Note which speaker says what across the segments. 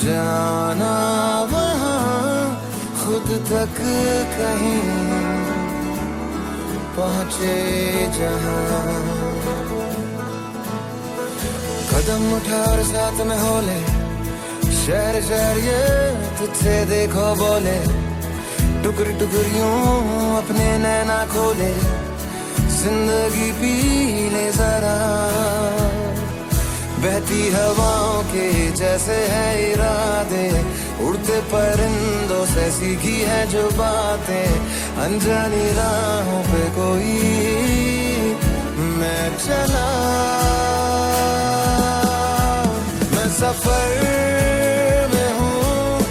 Speaker 1: जाना वहाँ खुद तक कहीं पहुँचे जहाँ कदम उठा और साथ में हो ले शहर शहर ये तुझसे देखो बोले टुकड़ टुकड़ियों अपने नैना खोले जिंदगी पी ले जरा बहती हवाओं के जैसे है इरादे उड़ते परिंदों से सीखी है जो बातें अनजानी राहों पे कोई मैं चला मैं सफर में हूँ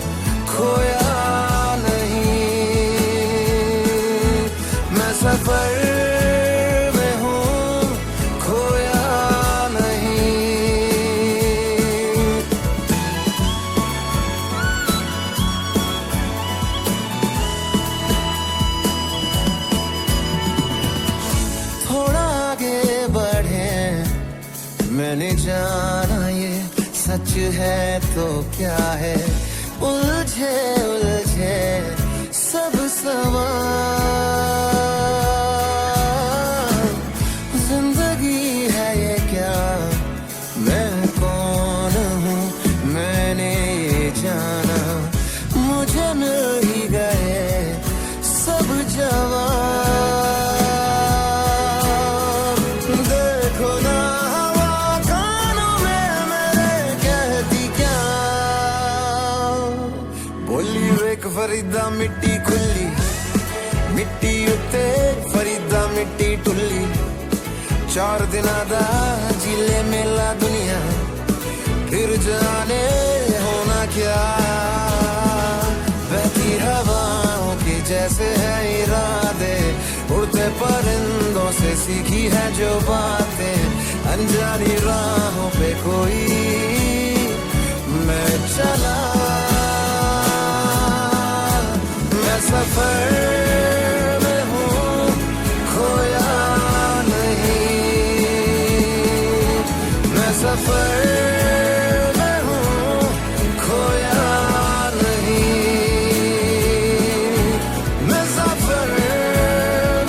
Speaker 1: खोया नहीं मैं सफर मैंने जाना ये सच है तो क्या है उलझे उलझे सब सवाल जिंदगी है ये क्या मैं कौन हूँ मैंने ये जाना मुझे मिल ही गए सब जवाब फरीदा मिट्टी खुली मिट्टी उत्ते फरीदा मिट्टी टुल्ली 4 दिनां दा जिले मेला दुनिया फिर जाने होना क्या बहती हवाओं के जैसे है इरादे उड़ते परिंदों से सीखी है जो बातें अनजानी राहों पे कोई मैं चला सफर में हूँ खोया नहीं मैं सफर में हूँ खोया नहीं मैं सफर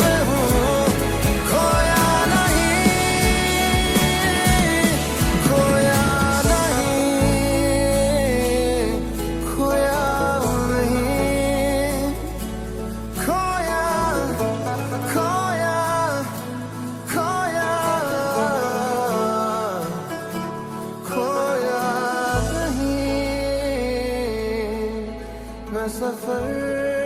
Speaker 1: में हूँ खोया नहीं खोया नहीं खोया सफर